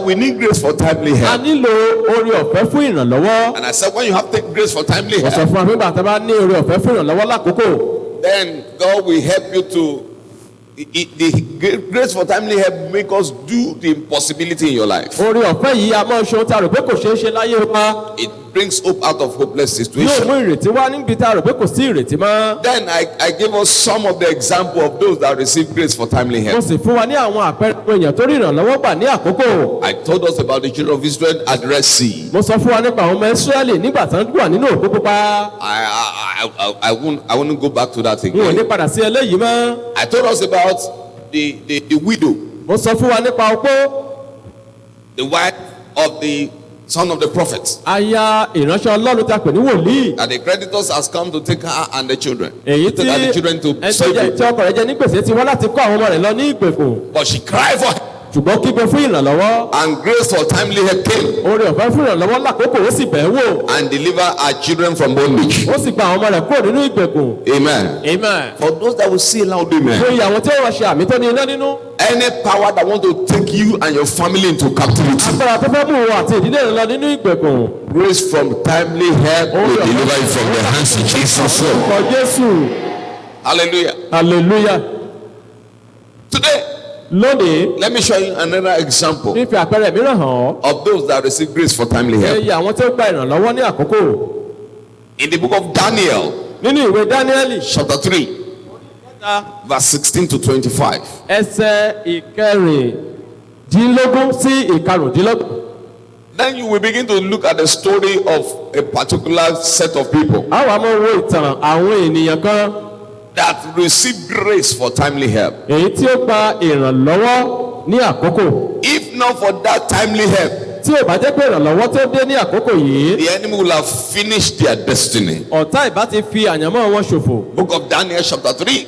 we need grace for timely a help. nílò oore ọ̀fẹ́ fún ìrànlọ́wọ́. And I said, when you have grace for timely Mo sọ help, fún wa pé bàtà bá ní oore ọ̀fẹ́ fún ìrànlọ́wọ́ lákòókò. then God will help you to. The grace for timely help make us do the impossibility in your life. Oore ọ̀fẹ́ yìí a máa ń ṣe ohun tí a rò pé kò ṣeé ṣe láyé wa. It brings hope out of hopeless Yóò situation. mú ìrètí wá níbi tí a rò pé kò sí ìrètí mọ́. Then I gave us some of the example of those that receive grace for timely Mo help. sì fún wa ní àwọn àpẹẹrẹ àwọn èèyàn tó rí ìrànlọ́wọ́ gbà ní àkókò. I told us about the children of Israel at the Red Sea. Mo sọ fún wa nípa àwọn ọmọ Ísírẹ́lì nígbà tí wọ́n wà nínú òkú pupa. I won't go back to that N ò ní again. padà sí eléyìí mọ́. I told us about the widow, Mo sọ fún wa nípa opó. the wife of the son of the prophet. Aya ìránṣẹ́ Ọlọ́run tí a pè ní wòlíì. And the creditors has come to take her and the children. Èyí To tí take the children to ẹni tó slavery. jẹ́ tí ọkọ rẹ̀ jẹ́ ní gbèsè tí wọ́n láti kó àwọn ọmọ rẹ̀ lọ ní ìgbèkùn. But she cried for help, Ṣùgbọ́n kígbe fún ìrànlọ́wọ́. and grace for timely help came Oore ọ̀fẹ́ fún ìrànlọ́wọ́ lákòókò ó sì bẹ̀ ẹ́ wò. and deliver her children from bondage. Ó sì gba àwọn ọmọ rẹ̀ kúrò nínú ìgbèkùn. Amen. Amen. For those that will say loud amen. Fún ìyàwó tí wọ́n ṣe àmì tó ní iná nínú. Any power that want to take you and your family into captivity, Agbára tó fẹ́ mú wọn àti ìdílé rẹ̀ lọ nínú ìgbèkùn. grace from timely help will deliver you from their hands in Jesus' name. Orúkọ Jésù. Hallelujah. Hallelujah. Today, Lónìí, let me show you another example fífi àpẹẹrẹ mìíràn hàn ọ́. of those that receive grace for timely help. Ẹyẹ àwọn tí ó gba ìrànlọ́wọ́ ní àkókò. In the book of Daniel, Nínú ìwé Dáníẹ́lì. chapter 3, verse 16 to 25. Ẹsẹ̀ ìkẹrìndínlógún sí ìkarùndínlógún. Then you will begin to look at the story of a particular set of people A wá máa wo ìtàn àwọn ènìyàn kan. that receive grace for timely help. Èyí tí ó gba ìrànlọ́wọ́ ní àkókò. If not for that timely help, Tí ò bá jẹ́ pé ìrànlọ́wọ́ tó dé ní àkókò yìí. the enemy will have finished their destiny. Ọ̀tá ìbá ti fi àyànmọ́ wọn ṣòfò. Book of Daniel, chapter 3,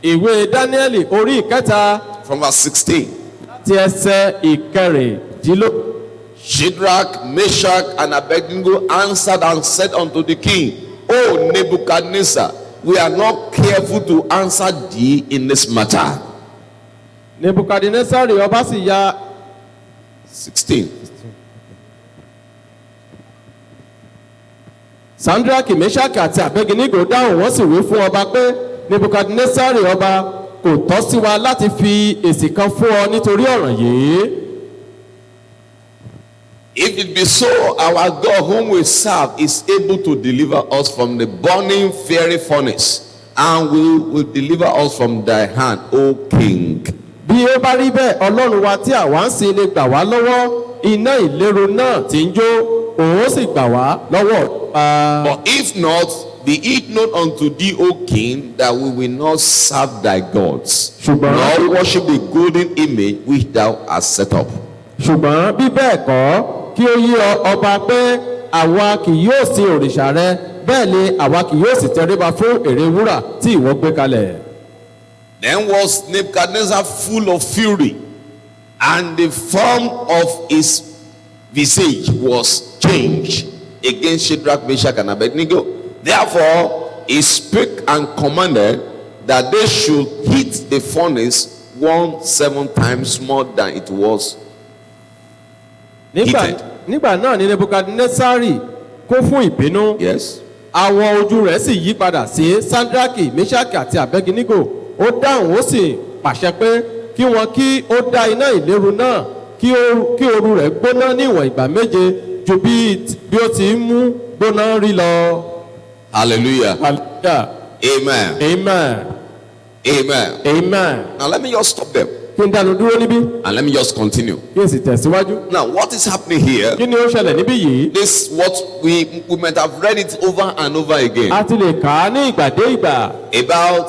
Ìwé Dáníẹ́lì orí ìkẹta from verse 16. ti ẹsẹ̀ ìkẹrìndínlógún. Shadrach, Meshach, and Abednego answered and said unto the king, O Nebuchadnezzar, we are not careful to answer thee in this matter. Nebukadnesari ọba sì ya 16. Sandraki, Meshaki àti Abednego dáhùn wọ́n sì wí fún ọba pé Nebukadnesari ọba kò tọ́ sí wa láti fi èsì kan fún ọ nítorí ọ̀ràn yìí. If it be so, our God whom we serve is able to deliver us from the burning fiery furnace, and will deliver us from thy hand, O king. Bí ó bá rí bẹ́ẹ̀ Ọlọ́run wa tí àwa ń sìn lè gbà wá lọ́wọ́ iná ìléru náà tí ń jó òun ó sì gbà wá lọ́wọ́ ọ̀pá. But if not, be it known unto thee, O king, that we will not serve thy gods, Ṣùgbọ́n- nor worship the golden image which thou hast set up. Ṣùgbọ́n bí bẹ́ẹ̀ kọ́ kí ó yé ọba pé àwa kì yóò sin òrìṣà rẹ bẹ́ẹ̀ ni àwa kì yóò sì tẹríba fún ère wúrà tí ìwọ gbé kalẹ̀. Then was Nebuchadnezzar full of fury, and the form of his visage was changed against Shadrach, Meshach, and Abednego. Therefore, he spake and commanded that they should heat the furnace 17 times more than it was. Nígbà Heated. nígbà náà ni Nebukadnesari kún fún ìbínú. Yes. Àwọ̀ ojú rẹ̀ sì yí padà sí Sandraki, Meshaki àti Abednego. Ó dáhùn ó sì pàṣẹ pé kí wọn kí ó dá iná ìléru náà kí ooru rẹ̀ gbóná ní ìwọ̀n ìgbà méje ju bí ó ti ń mú gbóná rí lọ. Hallelujah. Hallelujah. Amen. Amen. Amen. Amen. Now let me just stop them Kí n dánu dúró níbí, and let me just continue. kí n sì tẹ̀síwájú. Now, what is happening here? Kí ni ó ṣẹlẹ̀ níbí yìí? This what we might have read it over and over again A ti lè kà á ní ìgbà dé ìgbà about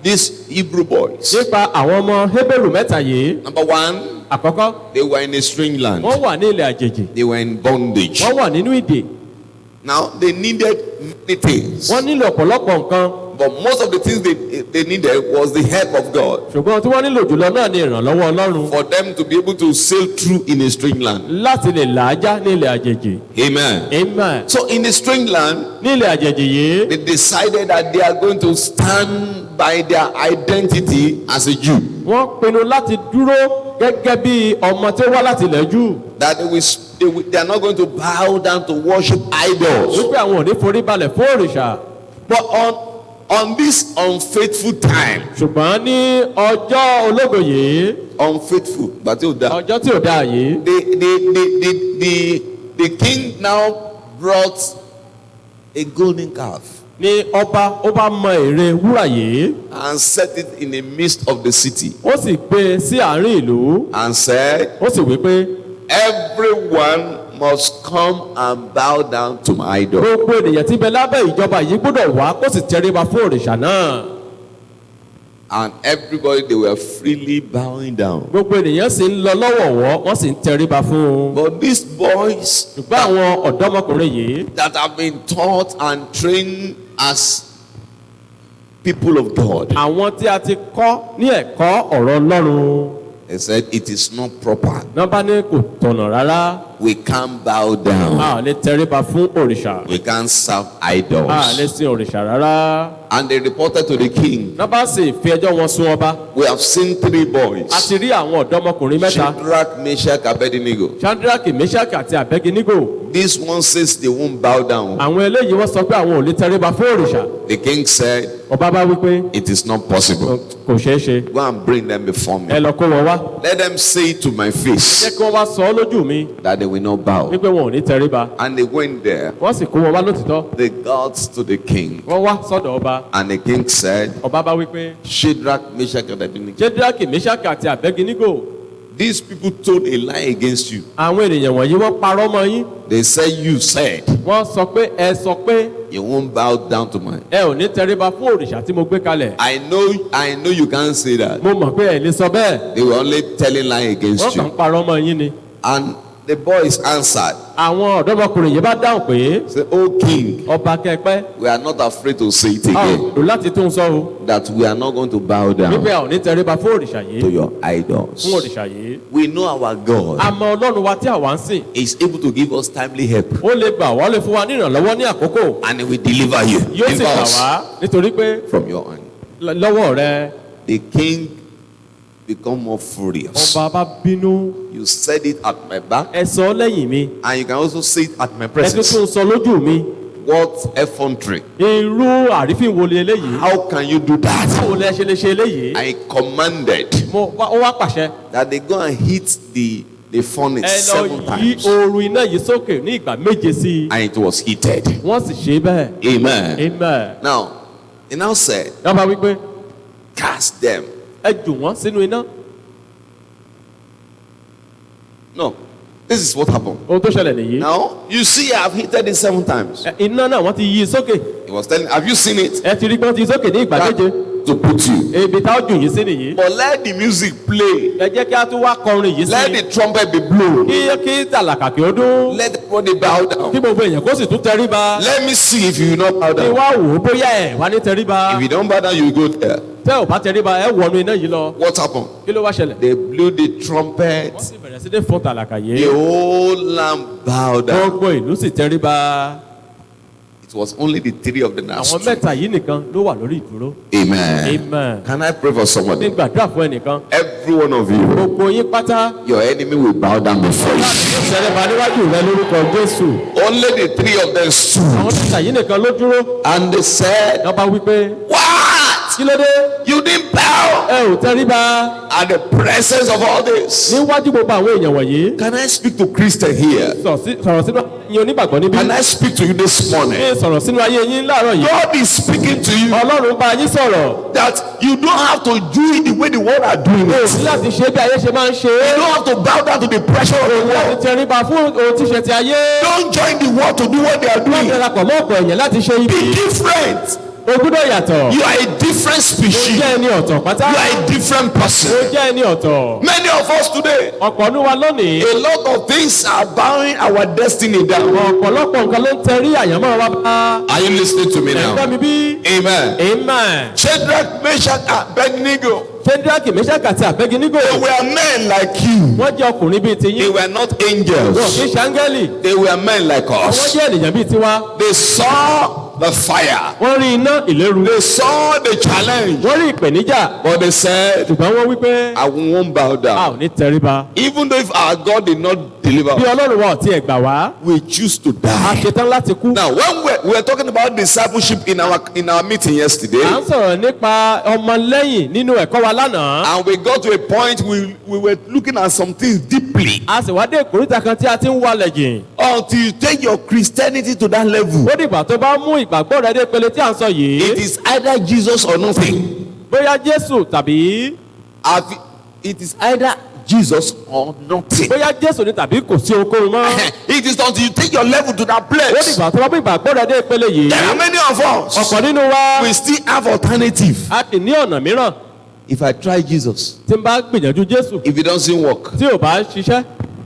these Hebrew boys. nípa àwọn ọmọ Hébérù mẹ́ta yìí. Number one, Àkọ́kọ́, they were in a strange land. wọ́n wà ní ilẹ̀ àjèjì. They were in bondage. Wọ́n wà nínú ìdè. Now they needed many things. Wọ́n nílò ọ̀pọ̀lọpọ̀ nǹkan. But most of the things they needed was the help of God. ṣùgbọ́n tí wọ́n nílò jùlọ náà ni ìrànlọ́wọ́ ọlọ́run For them to be able to sail through in a strange land. láti lè làájá ní ilẹ̀ àjèjì. Amen. amen. So in a strange land, ní ilẹ̀ àjèjì yìí they decided that they are going to stand by their identity as a Jew. wọ́n pinnu láti dúró gẹ́gẹ́ bí ọmọ tí ó wá láti ilẹ̀ Júù. That they are not going to bow down to worship idols. wípé àwọn ò ní forí balẹ̀ fún òrìṣà. But on this unfaithful time, ṣùgbọ́n ní ọjọ́ ológo yìí unfaithful, but ọjọ́ tí ò dáa yìí the king now brought a golden calf ni ọba ó bá mọ ère wúrà yìí and set it in the midst of the city ó sì gbé e sí àárín ìlú and said, ó sì wí pé everyone must come and bow down to my idol. gbogbo ènìyàn tí ń bẹ lábẹ́ ìjọba yìí gbọ́dọ̀ wá kó sì tẹríba fún òrìṣà náà. And everybody, they were freely bowing down. gbogbo ènìyàn sì ń lọ lọ́wọ̀ọ̀wọ́ wọ́n sì ń tẹríba fún un. But these boys ṣùgbọ́n àwọn ọ̀dọ́mọkùnrin yìí that have been taught and trained as people of God, àwọn tí a ti kọ́ ní ẹ̀kọ́ ọ̀rọ̀ Ọlọ́run they said it is not proper. náà bá ní kò tọ̀nà rárá. We can't bow down. a lè tẹríba fún òrìṣà. We can't serve a lè idols. sin òrìṣà rárá. And they reported to the king, náà bá sì fi ẹjọ́ wọn sún ọba. we have seen 3 boys, a ti rí àwọn ọ̀dọ́mọkùnrin mẹ́ta. Shadrach, Meshach, Abednego. Shadrach, Meshach àti Abednego. This one says they won't bow down. àwọn eléyìí wọ́n sọ pé àwọn ò lè tẹríba fún òrìṣà. The king said, ọba bá wí pé it is not possible. kò ṣeé ṣe. Go and bring them before ẹ me. lọ kó wọn wá. Let them say to my jẹ́ face kí wọ́n wá sọ ọ́ lójú mi that they will not bow. wípé wọn ò ní tẹríba. And they went there. wọ́n sì kó wọn wá lótìtọ́. They got to the king. wọ́n wá sọ́dọ̀ ọba. And the king said, ọba bá wí pé Shadrach, Meshach, and Abednego, Shadrach, Meshach àti Abednego. these people told a lie against you. àwọn ènìyàn wọ̀nyí wọ́n parọ́ mọ́ yín. They said you said wọ́n sọ pé ẹ sọ pé you won't bow down to mine. ẹ ò ní tẹríba fún òrìṣà tí mo gbé kalẹ̀. I know you can't say that. mo mọ̀ pé ẹ lè sọ bẹ́ẹ̀. They were only telling lie wọ́n against kàn you. ń parọ́ mọ́ yín ni. And the boys answered, àwọn ọ̀dọ́mọkùnrin yìí bá dáhùn pé say, oh king, ọba kẹpẹ́ we are not afraid to say it a ò again, lò láti tún sọ o that we are not going to bow wípé down a ò ní tẹríba fún òrìṣà yìí to your fún idols. òrìṣà yìí. We know our God àmọ́ ọlọ́run wa tí àwa ń sìn is able to give us timely help, ó lè gbà wá ó lè fún wa ní ìrànlọ́wọ́ ní àkókò and he will deliver you, yóò sì deliver gbà us wá nítorí pé from your hand. lọ́wọ́ rẹ The king become more furious. ọba bá bínú. You said it at my back, ẹ sọ lẹ́yìn mi and you can also say it at my ẹ tún presence. tún sọ lójú mi. What effrontery? irú àrífín wo ni eléyìí. How can you do that? báwo lẹ ṣe lè ṣe eléyìí. I commanded ó wá pàṣẹ. that they go and hit the furnace ẹ 7 lọ yí times, ooru iná yìí sókè ní ìgbà 7 sí i. and it was heated. wọ́n sì ṣe bẹ́ẹ̀. Amen. amen. Now, he now said, dábàá wípé cast them. ẹ jù wọ́n sínú iná. No, this is what happened. ohun tó ṣẹlẹ̀ nìyí. Now, you see, I've heated it 7 times. iná náà wọ́n ti yí i sókè. He was telling, have you seen it? ẹ ti rí pé wọ́n ti yí i sókè ní ìgbà 7. To put you. ebi tá ó jù yín sí nìyí. But let the music play. ẹ jẹ́ kí a tún wá kọrin yìí Let sí. the trumpet be blown. kí tàlàkà kí ó dún. Let everybody bow down. kí gbogbo èèyàn kó sì tún tẹríba. Let me see if you will not bow kí down. wá wò ó bóyá ẹ̀ wá ní tẹríba. If you don't bow down, you will go there. tẹ́ ò bá tẹríba ẹ wọnú iná yìí lọ. What happened? kí ló wá ṣẹlẹ̀. They blew the trumpet. wọ́n sì bẹ̀rẹ̀ sí ní fún tàlàkà The yìí. whole land bowed down. gbogbo ìlú sì tẹríba. It was only the 3 of them that àwọn stood. mẹ́ta yìí nìkan ló wà lórí ìdúró. Amen. amen. Can I pray for somebody? ní gbàdúrà fún ẹnìkan. Every one of you, gbogbo yín pátá. your enemy will bow down before you. tẹríba níwájú rẹ lórúkọ Jésù. Only the 3 of them stood. àwọn mẹ́ta yìí nìkan ló dúró. And they said, lọ́ba wípé what? kí ló dé. You didn't bow ẹ ò tẹríba. at the presence of all this. níwájú gbogbo àwọn èèyàn wọ̀nyí. Can I speak to Christian here? sọ̀rọ̀ sínú ayé onígbàgbọ́ níbí. Can I speak to you this morning? sọ̀rọ̀ sínú ayé yín láàárọ̀ yìí. God is speaking to you ọlọ́run bá yín sọ̀rọ̀. that you don't have to do it the way the world are doing o it. ní láti ṣe bí ayé ṣe máa ń ṣe You é. don't have to bow down to the pressure of the láti world. tẹríba fún ohun tí ṣe ti ayé. Don't join the world to do what they are wọ́n doing. darapọ̀ mọ́ ọ̀pọ̀ èèyàn láti ṣe ibi. Be different. o gbúdọ̀ yàtọ̀. You are a different o species. jẹ́ ẹni ọ̀tọ̀ pátá. You are a different o person. jẹ́ ẹni ọ̀tọ̀. Many of us today, ọ̀pọ̀ ní wa lónìí. a lot of things are bowing our destiny down. ọ̀pọ̀lọpọ̀ nǹkan ló ń tẹrí àyànmọ́ wa bá. Are you listening to me ẹ̀gbọ́n now? mi bí. Amen. amen. Shadrach, Meshach, and Abednego, Ṣédrákì, Méṣákì àti Àbẹ́gínígò. they were men like you. wọ́n jẹ́ ọkùnrin bíi They tiyín. were not wọn kì í angels. ṣe áńgẹ́lì. They were men like wọ́n us. jẹ́ ènìyàn bíi tiwa. They saw the fire. wọ́n rí iná ìléru. They saw the challenge. wọ́n rí ìpèníjà. But they said, ṣùgbọ́n wọ́n wí pé I won't bow a down. ò ní tẹríba. Even though if our God did not deliver, bí Ọlọ́run wa ò tiẹ̀ gbà wá. we choose to a die. ṣetán láti kú. Now, when we were talking about discipleship in our meeting yesterday, à ń sọ̀rọ̀ nípa ọmọlẹ́yìn nínú ẹ̀kọ́ wa lánàá. and we got to a point we were looking at some things deeply. a sì wá dé ìkórìtà kan tí a ti ń walẹ̀ jìn. Until you take your Christianity to that level, ó dìgbà tó bá mú ìgbàgbọ́ rẹ dé pele tí à ń sọ it yìí. is either Jesus or nothing. bóyá Jésù tàbí It is either Jesus or nothing. bóyá Jésù ni tàbí kò sí ohunkóhun mọ́. It is until you take your level to that ó place. dìgbà tó bá mú ìgbàgbọ́ rẹ dé pele yìí. There are many of us. ọ̀pọ̀ nínú wa We still have alternative. a sì ní ọ̀nà mìíràn. If I try Jesus, tí n bá gbìyànjú Jésù if it doesn't work, tí ò bá ṣiṣẹ́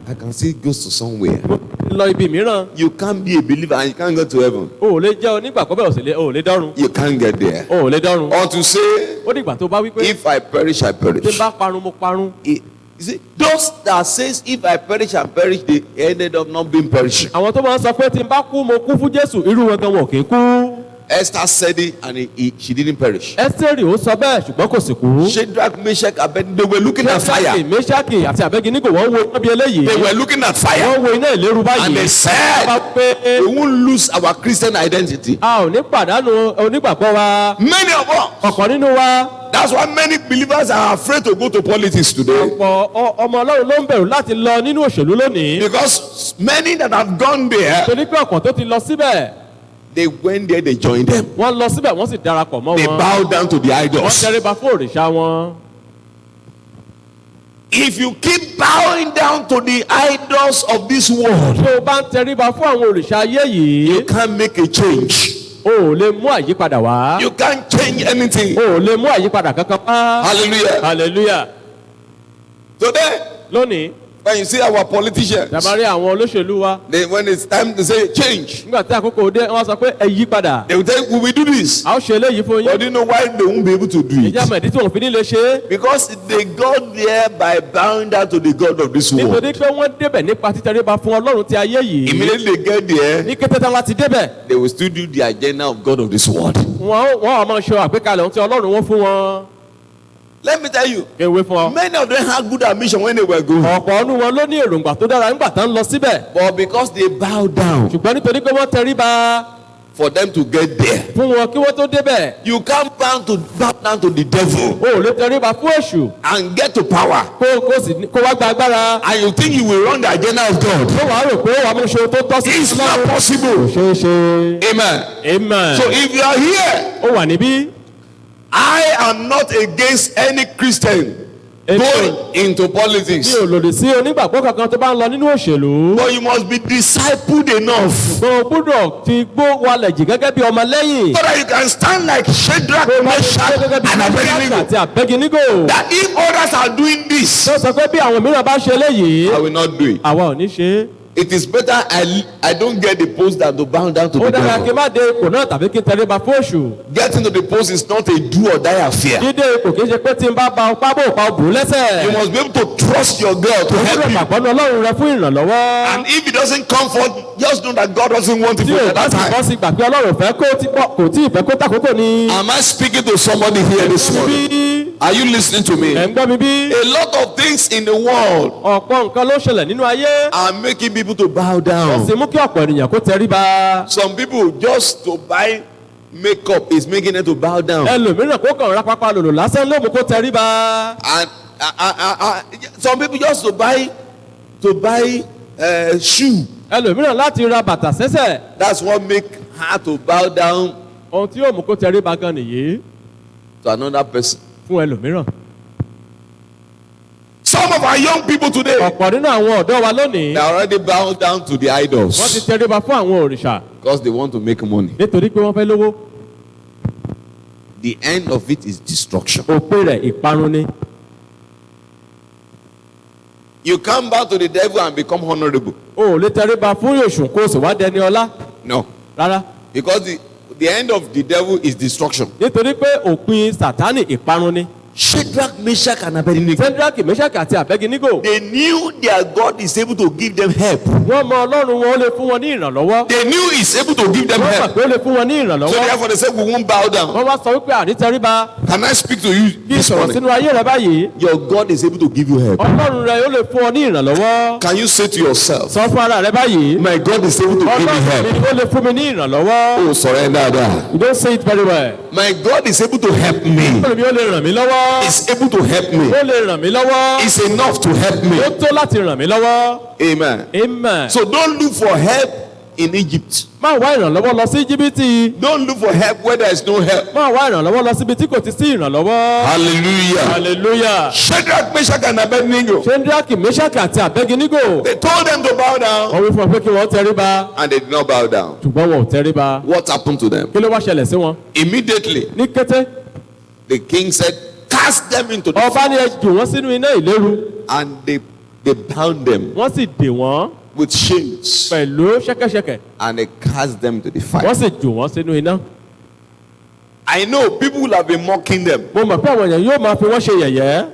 I can still go to somewhere. mo lọ ibi mìíràn. You can't be a believer and you can't go to heaven. o ò lè jẹ́ onígbàgbọ́ bẹ́ẹ̀ o ò lè dọ́run. You can't get there. o ò lè dọ́run. Or to say, ó dìgbà tó bá wí pé if I perish, I tí n perish. bá parun mo parun. You see, those that says if I perish, I perish, they ended up not being perishing. àwọn tó máa ń sọ pé tí n bá kú mo kú fún Jésù irú wọn gan wọn kì í kú. Esther said it and she didn't perish. Ẹ́sítérì ó sọ bẹ́ẹ̀ ṣùgbọ́n kò sì kú. Shadrach, Meshach, Abednego, they were looking at Ṣédrákì, fire. Méṣákì àti Àbẹ́gínígò wọ́n wo iná bí eléyìí. They were looking at fire. wọ́n wo iná ìléru báyìí. And they said, wọ́n bá pé we won't lose our Christian identity. a ò ní pàdánù onígbàgbọ́ wa. Many of us. ọ̀pọ̀ nínú wa. That's why many believers are afraid to go to politics today. ọ̀pọ̀ ọmọ Ọlọ́run ló ń bẹ̀rù láti lọ nínú òṣèlú lónìí. Because many that have gone there, torí pé ọ̀pọ̀ tó ti lọ síbẹ̀ they went there, they joined them. wọ́n lọ síbẹ̀ wọ́n sì darapọ̀ mọ́ They wọn. bowed down to the wọ́n idols. tẹríba fún òrìṣà wọn. If you keep bowing down to the idols of this world, tó o bá ń tẹríba fún àwọn òrìṣà ayé yìí you can't make a change. o ò lè mú àyípadà wá. You can't change anything. o ò lè mú àyípadà kankan wá. Hallelujah. hallelujah. Today, lónìí when you see our politicians, dàbárí àwọn olóṣèlú wa when it's time to say change, nígbà tí àkókò dé wọ́n sọ pé ẹ yí padà. they will tell you, we will do this. a ó ṣe eléyìí fún But yín. do you know why they won't be able to do ìjà it? mẹ̀dí tí wọ́n fi ní lè ṣe é. Because they got there by bowing down to the God of this world. nítorí pé wọ́n débẹ̀ nípa títẹríba fún Ọlọ́run ti ayé yìí. Immediately they get there, ní kété tán láti débẹ̀ they will still do the agenda of God of this world. wọ́n á máa ṣe àgbékalẹ̀ ohun tí Ọlọ́run wọ́n fún wọn. Let me tell you, kéwé fún ọ. many of them had good ambition when they were going. ọ̀pọ̀ ọdún wọn ló ní èròǹgbà tó dára nígbà tán lọ síbẹ̀. But because they bowed down ṣùgbọ́n nítorí pé wọ́n tẹríba for them to get there, fún wọn kí wọ́n tó débẹ̀. you can't bow down to the devil o ò lè tẹríba fún èṣù and get to power. kó wá gba agbára. And you think you will run the agenda of God. ó wàá rò pé wàá mú ṣe ohun tó tọ́ sí It's not possible. ṣe é ṣe. Amen. amen. So if you are here, ó wà níbí. I am not against any Christian going into mi politics. ò lòdì sí onígbàgbọ́ kankan tó bá ń lọ nínú òṣèlú. But you must be discipled enough o gbúdọ̀ ti gbó walẹ̀ jì gẹ́gẹ́ bí ọmọ lẹ́yìn. so that you can stand like Shadrach, Meshach, and Abednego. àti Àbẹ́gínígò. That if others are doing this, tó sọ pé bí àwọn mìíràn bá ṣe eléyìí I will not do it. àwa ò ní ṣe é. It is better I don't get the post than to bow down to ó the dára kí n devil. má dé ipò náà tàbí kí n tẹríba fún èṣù. Getting to the post is not a do or die affair. dídé ipò kì í ṣe pé tí n bá ba ọpá bò pa òbò lẹ́sẹ̀. You must be able to trust your God to ó help gbúdọ̀ you. pàpọ̀ ní Ọlọ́run rẹ fún ìrànlọ́wọ́. And if it doesn't comfort, just know that God doesn't want it tí for o at bá that sì bọ́ time. sí gbà pé Ọlọ́run fẹ́ kò tí ì fẹ́ kó tàkókò ni. Am I speaking to somebody here this morning? bí Are you listening to me? ẹ̀ ń gbọ́ mi bí. A lot of things in the world ọ̀pọ̀ nǹkan ló ṣẹlẹ̀ nínú ayé. are making people to bow ó down. sì mú kí ọ̀pọ̀ ènìyàn kó tẹríba. Some people just to buy makeup is making them to bow down. ẹlòmíràn kó kàn ra pápá lòlò lásán ló mú kó tẹríba. And some people just to buy shoe. ẹlòmíràn láti ra bàtà sẹ́sẹ̀. That's what make her to bow down ohun tí yóò mú kó tẹríba gan nìyí to another person. fún ẹlòmíràn. Some of our young people today, ọ̀pọ̀ nínú àwọn ọ̀dọ́ wa lónìí they are already bowed down to the wọ́n ti idols tẹríba fún àwọn òrìṣà because they want to make money. nítorí pé wọ́n fẹ́ lówó. the end of it is destruction. òpin rẹ̀ ìparun ni. You come back to the devil and become honorable. o ò lè tẹríba fún èṣù kó o sì wá dẹni ọlá No. rárá. Because the end of the devil is destruction. nítorí pé òpin sátánì ìparun ni. Shadrach, Meshach, and Abednego. sẹ́ńdírákì mẹ́ṣákì àti àbẹ́gínígò. They knew their God is able to give them help. wọ́n mọ ọlọ́run wọn ó lè fún wọn ní ìrànlọ́wọ́. They knew he's able to give them wọ́n mọ̀ help. pé ó lè fún wọn ní So ìrànlọ́wọ́. therefore they said, we won't bow down. wọ́n wá sọ wípé àní tẹríba. Can I speak to you kí this sọ̀rọ̀ morning? sínú ayé rẹ báyìí. Your God is able to give you help. ọlọ́run rẹ ó lè fún ọ ní ìrànlọ́wọ́. Can you say to yourself, sọ fún ara rẹ báyìí. my God is able to give me ọlọ́run help? mi ó lè fún mi ní ìrànlọ́wọ́. Oh, surrender that. you don't say it very well. My God is able to help me. ọlọ́run mi ó lè ràn mí lọ́wọ́. He's able to help me. ó lè ràn mí lọ́wọ́. It's enough to help me. ó tó láti ràn mí lọ́wọ́. Amen. amen. So don't look for help in Egypt. máa wá ìrànlọ́wọ́ lọ sí íjíbítì. Don't look for help where there is no help. máa wá ìrànlọ́wọ́ lọ síbi tí kò ti sí ìrànlọ́wọ́. Hallelujah. hallelujah. Shadrach, Meshach, and Abednego. sẹ́ńdírákì mẹ́ṣákì àti àbẹ́gínígò. They told them to bow down, wọ́n wí fún ọ pé kí wọ́n tẹríba. and they did not bow down. ṣùgbọ́n wọn ò tẹríba. What happened to them? kí ló wá ṣẹlẹ̀ sí wọn. Immediately, ní kété the king said, cast them into the ọba ní ẹ jù wọ́n sínú iná ìléru. and they bound them wọ́n sì dè wọ́n with chains pẹ̀lú ṣẹ́kẹ́ṣẹkẹ̀. and they cast them to the fire. wọ́n sì jù wọ́n sínú iná. I know people will have been mocking them. mo mọ̀ pé àwọn èèyàn yóò máa fi wọ́n ṣe yẹ̀yẹ́.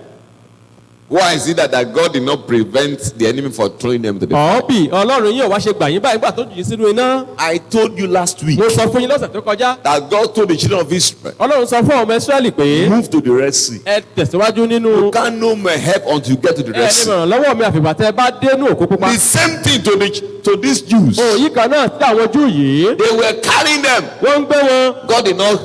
Why is it that God did not prevent the enemy from throwing them to the fire? ọ̀ọ́bì ọlọ́run yóò wá ṣe gbà yín báyìí gbà tó jù yín sínú iná. I told you last week mo sọ fún yín lọ́sẹ̀ tó kọjá. that God told the children of Israel, ọlọ́run sọ fún àwọn ọmọ Ísírẹ́lì pé move to the Red Sea. ẹ tẹ̀síwájú nínú. You can't know my help until you get to the ẹ Red ní Sea. ìrànlọ́wọ́ mi àfìgbà tẹ́ ẹ bá dénú òkú pupa. The same thing to these Jews. òyìn kan náà sí àwọn Júù yìí. They were carrying them. wọ́n ń gbé wọn. God did not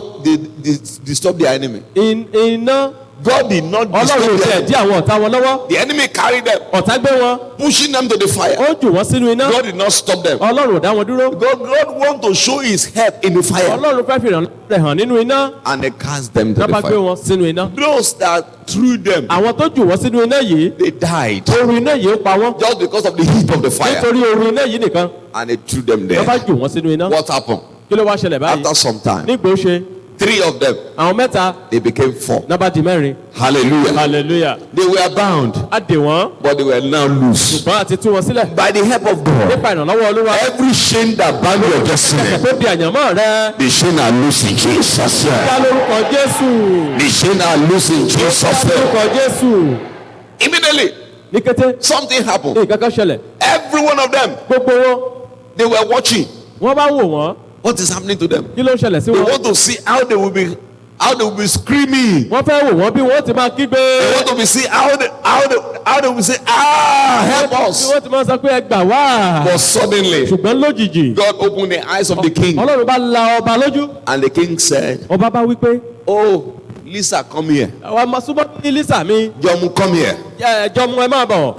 disturb their enemy. iná God did not ọlọ́run ò disturb tẹ̀ them. dí àwọn ọ̀tá wọn lọ́wọ́. The enemy carried them, ọ̀tá gbé wọn. pushing them to the fire. ó jù wọ́n sínú iná. God did not stop them. ọlọ́run ò dá wọn dúró. God want to show his help in the fire. ọlọ́run fẹ́ fi ìrànlọ́wọ́ rẹ̀ hàn nínú iná. And they cast them to náà bá the gbé fire. wọn sínú iná. Those that threw them, àwọn tó jù wọ́n sínú iná yìí. they died oru iná yìí ó pa wọ́n. just because of the heat of the fire. nítorí oru iná yìí nìkan. And they threw them náà bá there. jù wọ́n sínú iná. What happened? kí ló wá ṣẹlẹ̀ báyìí. After some time, nígbà ó ṣe 3 of them, àwọn mẹ́ta they became 4. náà bá di mẹ́rin. Hallelujah. hallelujah. They were bound, a dè wọ́n. but they were now loose. ṣùgbọ́n àti tú wọn sílẹ̀. By the help of God, nípa ìrànlọ́wọ́ olúwa. every chain that bound your destiny, tó di àyànmọ́ rẹ. the chain are loose in Jesus' dá name. lórúkọ Jésù. The chain are loose in Jesus' dá name. lórúkọ Jésù. Immediately, ní kété something happened. nǹkan kan ṣẹlẹ̀. Every one of them, gbogbo wọn they were watching. wọ́n bá wò wọ́n. What is happening to them? kí ló ń ṣẹlẹ̀ sí They wọn. want to see how they will be screaming. wọ́n fẹ́ wò wọ́n bí wọ́n ti máa kígbe. They want to see how they will say, help bí us. wọ́n ti máa sọ pé ẹ gbà wá. But suddenly, ṣùgbọ́n lójijì. God opened the eyes of the king. ọlọ́run bá la ọba lójú. And the king said, ọba bá wí pé. oh, Lisa, come here. àwọn ọmọ súnmọ́ ní lísà mi. Jomu, come here. ẹjọ́ mu ẹ máa bọ̀.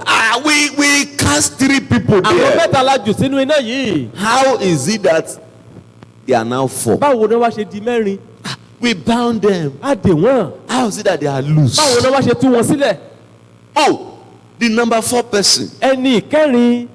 We cast 3 people àwọn there. mẹ́ta la jù sínú iná yìí. How is it that they are now 4? báwo ni wọ́n ṣe di mẹ́rin. We bound them. a dè wọ́n. How is it that they are loose? báwo ni wọ́n ṣe tú wọn sílẹ̀. Oh, the number 4 person ẹni ìkẹrin.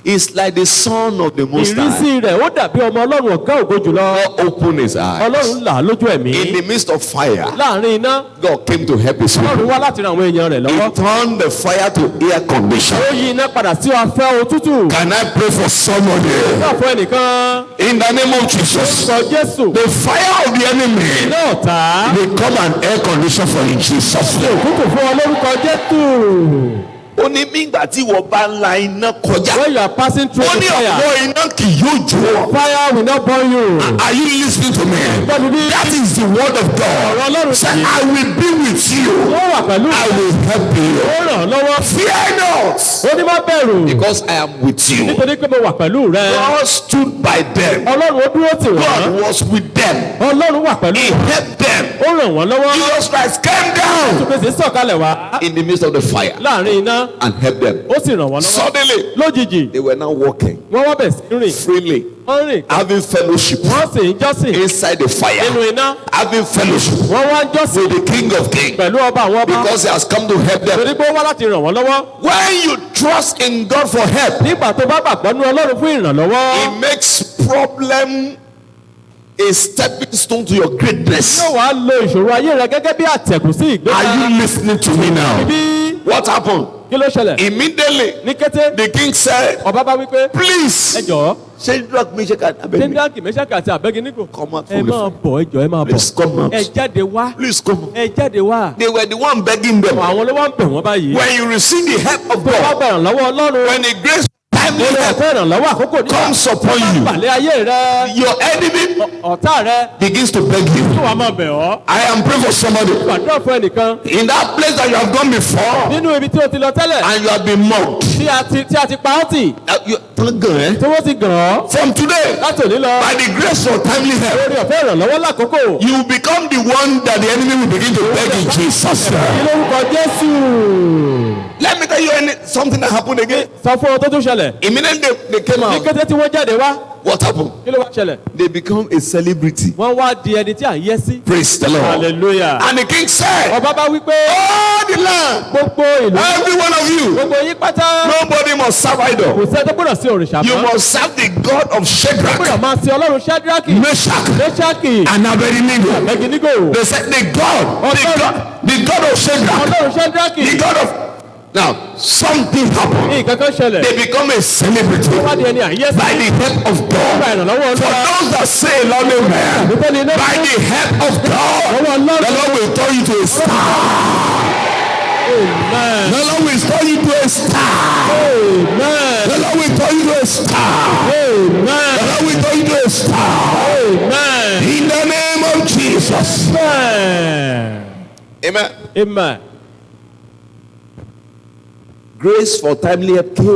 is like the son of the Most High. ìrísí rẹ̀ ó dàbí ọmọ ọlọ́run ọ̀gá ògo jùlọ. God opened his eyes. ọlọ́run là á lójú ẹ̀mí. In the midst of fire, láàrin iná. God came to help his ọlọ́run people. wá láti ran àwọn èèyàn rẹ̀ He lọ́wọ́. turned the fire to air condition. ó yí iná padà sí afẹ́ òtútù. Can I pray for somebody? náà fún ẹnìkan. In the name of Jesus, sọ Jésù. the fire of the enemy iná ọ̀tá. will come an air condition for in Jesus' name. òkúkú fún ọ lórúkọ Jésù. Ó ní nígbà tí wọ́n bá la iná kọjá. when you are passing through Ó the ní fire. ọ̀pọ̀ iná kì yóò jó ọ. fire will not burn you. Are you listening to me? Bọ́dù ní That is the word of ọ̀rọ̀ God. ọlọ́run Say, sí. I will be with you. ó wà pẹ̀lú. I will help you. ó ràn ọ́ lọ́wọ́. Fear not, ó ní má bẹ̀rù. because I am with you. nítorí pé mo wà pẹ̀lú rẹ. God stood by them. ọlọ́run ó dúró tì wọ́n. God was with them. ọlọ́run wà pẹ̀lú He wọn. helped them. ó ràn wọ́n lọ́wọ́. Jesus Christ came down Jésù sọ̀kalẹ̀ wá. in the midst of the fire láàrin iná. and helped them. ó sì ràn wọ́n lọ́wọ́. Suddenly, lójijì. they were now walking wọ́n wá bẹ̀ sí rìn. freely, wọ́n rìn. having fellowship wọ́n sì ń jọ́sìn. inside the nínú fire, iná. having fellowship wọ́n wá ń jọ́sìn. with the King of Kings, pẹ̀lú ọba àwọn ọba. because He has come to help them. torí pé ó wá láti ràn wọ́n lọ́wọ́. When you trust in God for help, nígbà tó bá gbàgbọ́ nínú ọlọ́run fún ìrànlọ́wọ́. He makes problem a stepping stone to your greatness. yóò wá lo ìṣòro ayé rẹ gẹ́gẹ́ bí àtẹ̀gùn sí ìgbésẹ̀. Are you listening to me now? bí What happened? kí ló ṣẹlẹ̀? Immediately, ní kété the king said, ọba bá wí pé ẹ please, jọ̀ọ́ Shadrach, Meshach, and Abednego, Ṣéńdákì Méṣákì àti Àbẹ́gínígò come out ẹ from the máa fire. bọ̀ ẹ jọ̀ọ́ ẹ máa bọ̀ Please come out. ẹ jáde wá Please come out. ẹ jáde wá. They were the one begging them. àwọn ló wá ń bẹ̀ wọ́n báyìí. When you receive the help of tó bá God, gba ìrànlọ́wọ́ Ọlọ́run when the grace timely lórí help ẹ̀fẹ́ ìrànlọ́wọ́ àkókò nígbà comes upon you, balẹ̀ ayé rẹ your enemy ọ̀tá rẹ begins to beg you. tó wàá máa bẹ̀ ọ́. I am praying for somebody gbàdúrà fún ẹnìkan in that place that you have gone before nínú ibi tí o ti lọ tẹ́lẹ̀ and you have been mocked. tí a ti pa ọ́ tì tí wọ́n ti gàn ọ́ From today, láti òní lọ by the grace of timely help, lórí ọ̀fẹ́ ìrànlọ́wọ́ lákòókò. you become the one that the enemy will begin to beg in Jesus' ní name. lórúkọ Jésù. Let me tell you something that happened again. sọ fún ọ tó tún ṣẹlẹ̀. Immediately they came ní out. kété tí wọ́n jáde wá What happened? kí ló wá ṣẹlẹ̀. They become a celebrity. wọ́n wá di ẹni tí à ń yẹ́ sí. Praise the Lord. hallelujah. And the king said, ọba bá wí pé all the land, gbogbo ìlú every one of you, gbogbo yín pátá nobody must serve kò idol. sẹ́ tó gbọ́dọ̀ sí òrìṣà You mọ́. must serve the God of gbọ́dọ̀ Shadrach, máa sin Ọlọ́run Ṣádraki Meshach, Méṣákì and Abednego. Àbẹ́gínígò. They said the God of Shadrach, Ọlọ́run Ṣádraki. the God of. Now something happened. ní nǹkan kan ṣẹlẹ̀. They become a celebrity wá di ẹni à ń yẹ́ sí. by the help of gba God. ìrànlọ́wọ́ For Olúwa. those that say a loud amen, nítorí iná by the help of God, lọ́wọ́ the Ọlọ́run. Lord will turn you to a star. Amen. The Lord will turn you to a star. Amen. The Lord will turn you to a star. Amen. The Lord will turn you to a star. Amen. In the name of Jesus. Amen. Amen. Amen. Grace for timely help came